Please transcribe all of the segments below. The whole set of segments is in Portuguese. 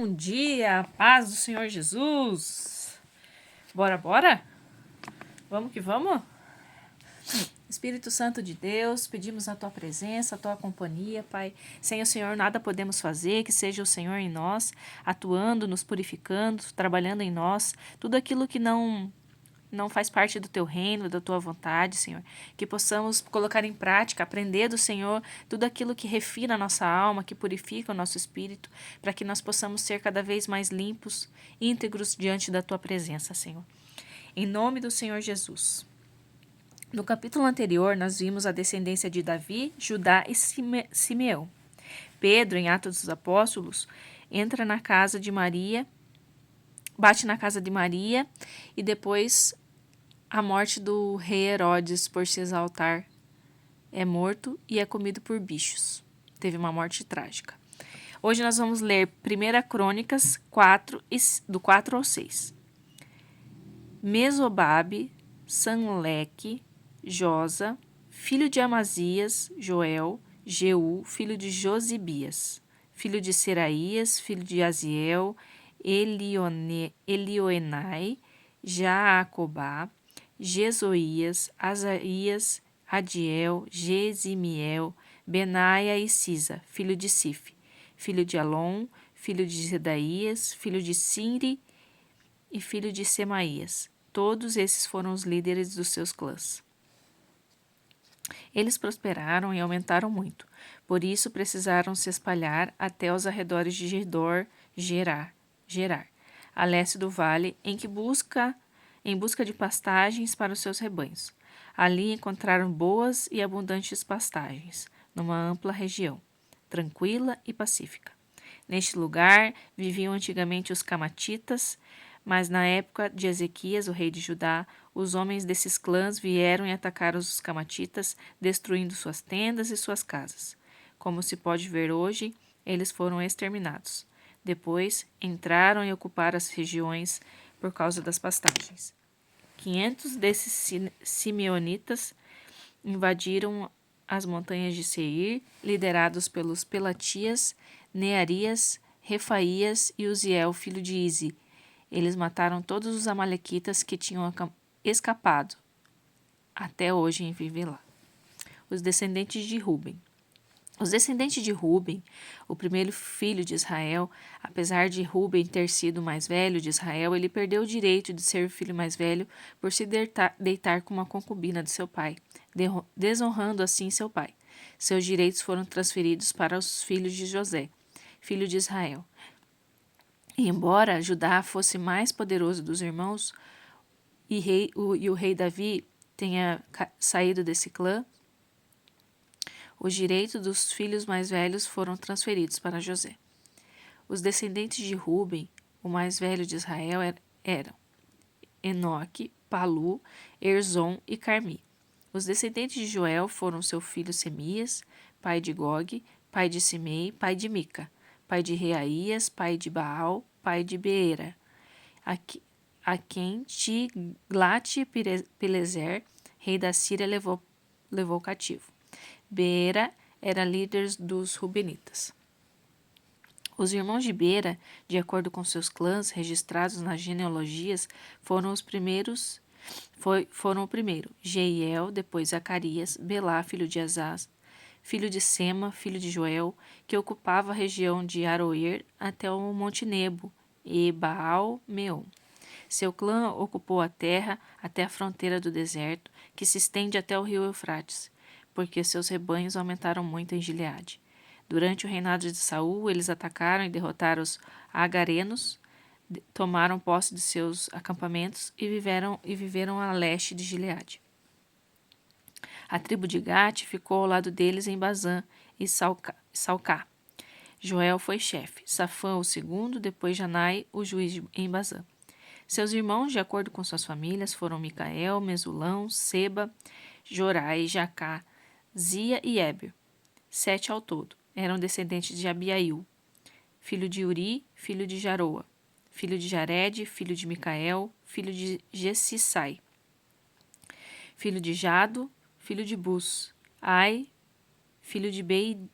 Bom dia, paz do Senhor Jesus. Bora? Vamos que vamos? Espírito Santo de Deus, pedimos a Tua presença, a Tua companhia, Pai. Sem o Senhor nada podemos fazer, que seja o Senhor em nós, atuando, nos purificando, trabalhando em nós, tudo aquilo que não faz parte do Teu reino, da Tua vontade, Senhor. Que possamos colocar em prática, aprender do Senhor tudo aquilo que refina a nossa alma, que purifica o nosso espírito, para que nós possamos ser cada vez mais limpos, íntegros diante da Tua presença, Senhor. Em nome do Senhor Jesus. No capítulo anterior, nós vimos a descendência de Davi, Judá e Simeão. Pedro, em Atos dos Apóstolos, entra na casa de Maria, bate na casa de Maria e depois a morte do rei Herodes por se exaltar é morto e é comido por bichos. Teve uma morte trágica. Hoje nós vamos ler 1 Crônicas 4, do 4 ao 6. Mesobabe, Sanleque, Josa, filho de Amazias, Joel, Jeú, filho de Josibias, filho de Seraías, filho de Aziel, Elioenai, Jaacobá, Jezoías, Azarias, Adiel, Gesimiel, Benaia e Sisa, filho de Sif, filho de Alon, filho de Zedaías, filho de Sinri e filho de Semaías. Todos esses foram os líderes dos seus clãs. Eles prosperaram e aumentaram muito, por isso precisaram se espalhar até os arredores de Gerar, a leste do vale, em busca de pastagens para os seus rebanhos. Ali encontraram boas e abundantes pastagens, numa ampla região, tranquila e pacífica. Neste lugar viviam antigamente os camatitas, mas na época de Ezequias, o rei de Judá, os homens desses clãs vieram e atacaram os camatitas, destruindo suas tendas e suas casas. Como se pode ver hoje, eles foram exterminados. Depois, entraram e ocuparam as regiões por causa das pastagens. 500 desses simeonitas invadiram as montanhas de Seir, liderados pelos Pelatias, Nearias, Refaías e Uziel, filho de Izi. Eles mataram todos os amalequitas que tinham escapado. Até hoje em viver lá. Os descendentes de Ruben. Os descendentes de Ruben, o primeiro filho de Israel, apesar de Ruben ter sido o mais velho de Israel, ele perdeu o direito de ser o filho mais velho por se deitar com uma concubina de seu pai, desonrando assim seu pai. Seus direitos foram transferidos para os filhos de José, filho de Israel. E embora Judá fosse mais poderoso dos irmãos e o rei Davi tenha saído desse clã, os direitos dos filhos mais velhos foram transferidos para José. Os descendentes de Ruben, o mais velho de Israel, eram Enoque, Palu, Erzon e Carmi. Os descendentes de Joel foram seu filho Semias, pai de Gog, pai de Simei, pai de Mica, pai de Reaías, pai de Baal, pai de Beera, a quem Tiglat-Pileser, rei da Síria, levou cativo. Beera era líder dos Rubenitas. Os irmãos de Beera, de acordo com seus clãs registrados nas genealogias, foram o primeiro, Jeiel, depois Zacarias, Belá, filho de Azaz, filho de Sema, filho de Joel, que ocupava a região de Aroer até o Monte Nebo e Baal-Meon. Seu clã ocupou a terra até a fronteira do deserto, que se estende até o rio Eufrates, porque seus rebanhos aumentaram muito em Gileade. Durante o reinado de Saul, eles atacaram e derrotaram os agarenos, tomaram posse de seus acampamentos e viveram a leste de Gileade. A tribo de Gate ficou ao lado deles em Bazã e Salcá. Joel foi chefe, Safã o segundo, depois Janai, o juiz em Bazã. Seus irmãos, de acordo com suas famílias, foram Micael, Mesulão, Seba, Jorai, Jacá, Zia e Éber. 7 ao todo. Eram descendentes de Abiail, filho de Uri, filho de Jaroa, filho de Jared, filho de Micael, filho de Jessissai, filho de Jado, filho de Bus, Ai, filho de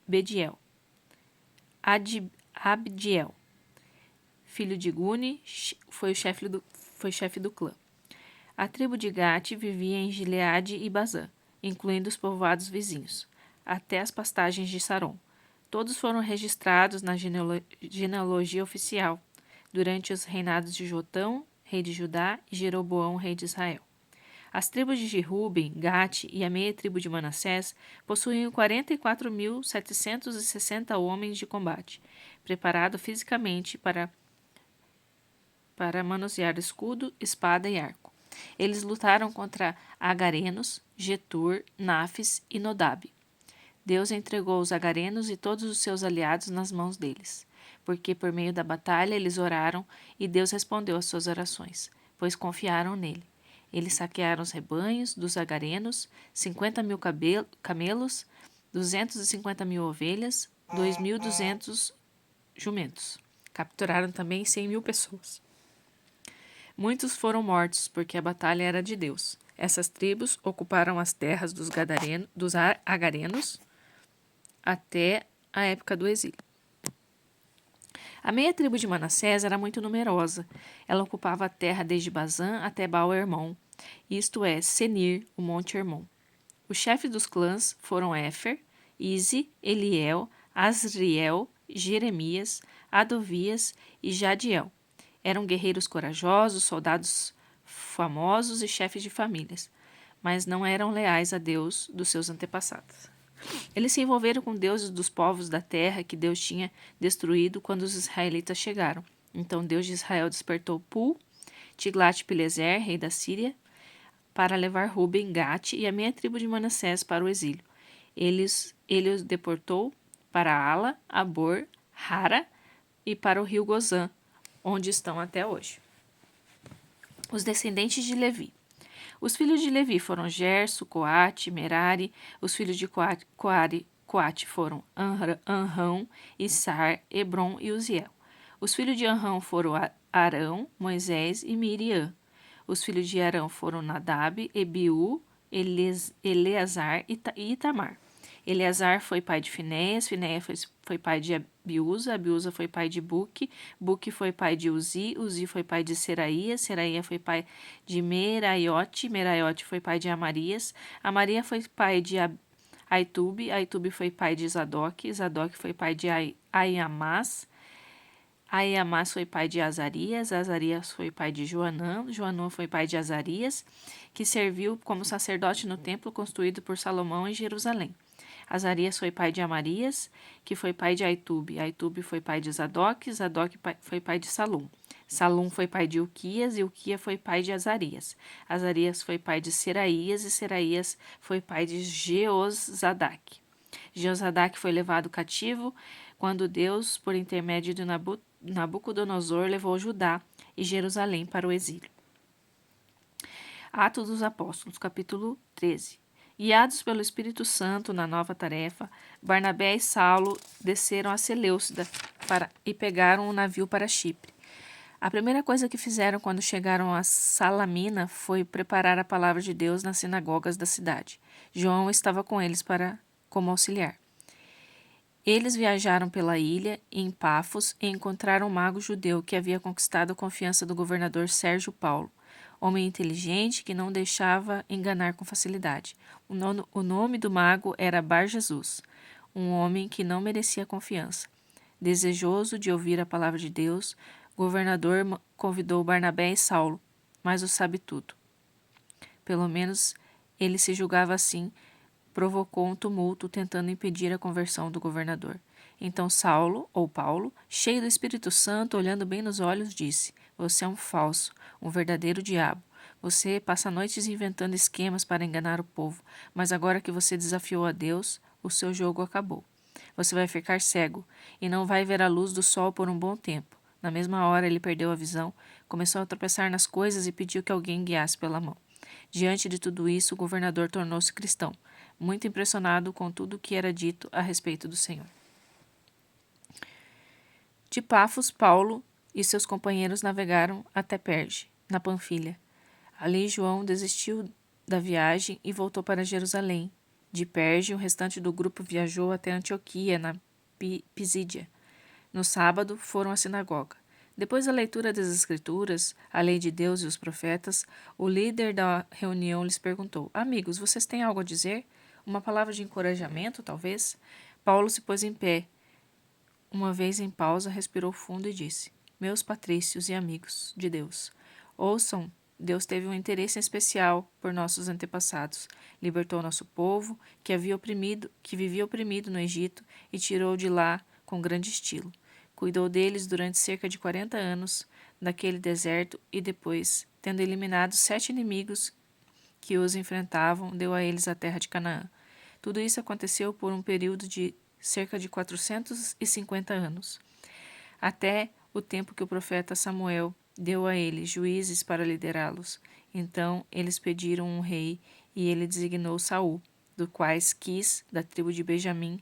Bediel, Abdiel, filho de Guni, foi chefe do clã. A tribo de Gate vivia em Gileade e Bazã, incluindo os povoados vizinhos, até as pastagens de Saron. Todos foram registrados na genealogia oficial, durante os reinados de Jotão, rei de Judá, e Jeroboão, rei de Israel. As tribos de Ruben, Gate e a meia tribo de Manassés possuíam 44.760 homens de combate, preparados fisicamente para manusear escudo, espada e arco. Eles lutaram contra agarenos, Getur, Nafis e Nodab. Deus entregou os agarenos e todos os seus aliados nas mãos deles, porque por meio da batalha eles oraram e Deus respondeu às suas orações, pois confiaram nele. Eles saquearam os rebanhos dos agarenos, 50.000 camelos, 250.000 ovelhas, 2.200 jumentos. Capturaram também 100.000 pessoas. Muitos foram mortos, porque a batalha era de Deus. Essas tribos ocuparam as terras dos agarenos até a época do exílio. A meia tribo de Manassés era muito numerosa. Ela ocupava a terra desde Bazã até Baal-Hermon, isto é, Senir, o Monte Hermon. Os chefes dos clãs foram Éfer, Ize, Eliel, Asriel, Jeremias, Adovias e Jadiel. Eram guerreiros corajosos, soldados famosos e chefes de famílias, mas não eram leais a Deus dos seus antepassados. Eles se envolveram com deuses dos povos da terra que Deus tinha destruído quando os israelitas chegaram. Então Deus de Israel despertou Pul, Tiglat-Pileser, rei da Síria, para levar Ruben, Gate e a meia tribo de Manassés para o exílio. Ele os deportou para Ala, Abor, Hara e para o rio Gozã, onde estão até hoje. Os descendentes de Levi. Os filhos de Levi foram Gerso, Coate, Merari. Os filhos de Coate foram Anrão, Issar, Hebron e Uziel. Os filhos de Anrão foram Arão, Moisés e Miriam. Os filhos de Arão foram Nadab, Ebiú, Eleazar e Itamar. Eleazar foi pai de Finéias, Finéias foi pai de Abiúza, Abiúza foi pai de Buque, Buque foi pai de Uzi, Uzi foi pai de Seraía, Seraía foi pai de Meraiote, Meraiote foi pai de Amarias, Amaria foi pai de Aitube, Aitube foi pai de Zadok, Zadok foi pai de Aiamás, Aiamás foi pai de Azarias, Azarias foi pai de Joanã, Joanã foi pai de Azarias, que serviu como sacerdote no templo construído por Salomão em Jerusalém. Azarias foi pai de Amarias, que foi pai de Aitube. Aitube foi pai de Zadok, Zadok foi pai de Salum. Salum foi pai de Uquias, e Uquia foi pai de Azarias. Azarias foi pai de Seraías, e Seraías foi pai de Jeozadaque. Jeozadaque foi levado cativo quando Deus, por intermédio de Nabucodonosor, levou Judá e Jerusalém para o exílio. Atos dos Apóstolos, capítulo 13. Guiados pelo Espírito Santo na nova tarefa, Barnabé e Saulo desceram a Seleucida e pegaram um navio para Chipre. A primeira coisa que fizeram quando chegaram a Salamina foi preparar a palavra de Deus nas sinagogas da cidade. João estava com eles como auxiliar. Eles viajaram pela ilha, em Pafos, e encontraram um mago judeu que havia conquistado a confiança do governador Sérgio Paulo, homem inteligente que não deixava enganar com facilidade. O nome do mago era Bar Jesus, um homem que não merecia confiança. Desejoso de ouvir a palavra de Deus, o governador convidou Barnabé e Saulo, mas o sabe tudo. Pelo menos ele se julgava assim, provocou um tumulto tentando impedir a conversão do governador. Então Saulo, ou Paulo, cheio do Espírito Santo, olhando bem nos olhos, disse: "Você é um falso, um verdadeiro diabo. Você passa noites inventando esquemas para enganar o povo, mas agora que você desafiou a Deus, o seu jogo acabou. Você vai ficar cego e não vai ver a luz do sol por um bom tempo." Na mesma hora ele perdeu a visão, começou a tropeçar nas coisas e pediu que alguém guiasse pela mão. Diante de tudo isso, o governador tornou-se cristão, muito impressionado com tudo o que era dito a respeito do Senhor. De Pafos, Paulo e seus companheiros navegaram até Perge, na Panfilha. Ali João desistiu da viagem e voltou para Jerusalém. De Perge, o restante do grupo viajou até Antioquia, na Pisídia. No sábado, foram à sinagoga. Depois da leitura das Escrituras, a lei de Deus e os profetas, o líder da reunião lhes perguntou: Amigos, vocês têm algo a dizer? Uma palavra de encorajamento, talvez? Paulo se pôs em pé. Uma vez em pausa, respirou fundo e disse: Meus patrícios e amigos de Deus, ouçam, Deus teve um interesse especial por nossos antepassados. Libertou nosso povo, que vivia oprimido no Egito, e tirou de lá com grande estilo. Cuidou deles durante cerca de 40 anos naquele deserto e depois, tendo eliminado 7 inimigos que os enfrentavam, deu a eles a terra de Canaã. Tudo isso aconteceu por um período de cerca de 450 anos, até o tempo que o profeta Samuel deu a eles juízes para liderá-los. Então eles pediram um rei e ele designou Saul, do quais Quis, da tribo de Benjamim.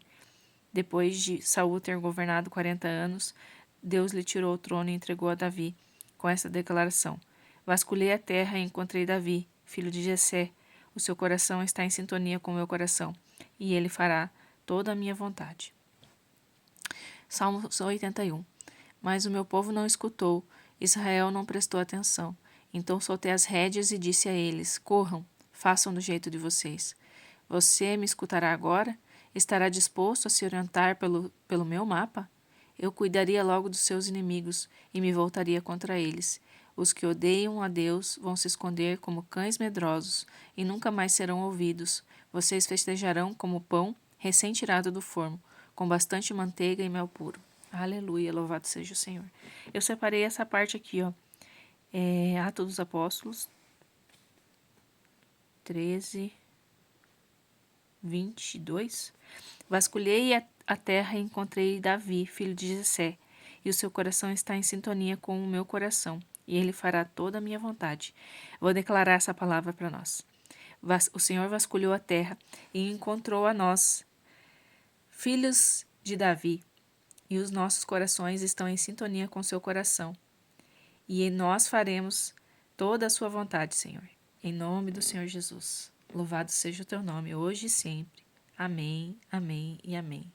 Depois de Saul ter governado 40 anos, Deus lhe tirou o trono e entregou a Davi, com esta declaração: Vasculhei a terra e encontrei Davi, filho de Jessé. O seu coração está em sintonia com o meu coração, e ele fará toda a minha vontade. Salmo 81. Mas o meu povo não escutou, Israel não prestou atenção. Então soltei as rédeas e disse a eles: Corram, façam do jeito de vocês. Você me escutará agora? Estará disposto a se orientar pelo meu mapa? Eu cuidaria logo dos seus inimigos e me voltaria contra eles. Os que odeiam a Deus vão se esconder como cães medrosos e nunca mais serão ouvidos. Vocês festejarão como pão recém-tirado do forno, com bastante manteiga e mel puro. Aleluia, louvado seja o Senhor. Eu separei essa parte aqui, ó. Atos dos Apóstolos 13, 22. Vasculhei a terra e encontrei Davi, filho de Jessé, e o seu coração está em sintonia com o meu coração, e ele fará toda a minha vontade. Vou declarar essa palavra para nós. O Senhor vasculhou a terra e encontrou a nós, filhos de Davi, e os nossos corações estão em sintonia com seu coração. E nós faremos toda a sua vontade, Senhor. Em nome do Senhor Jesus. Louvado seja o teu nome, hoje e sempre. Amém, amém e amém.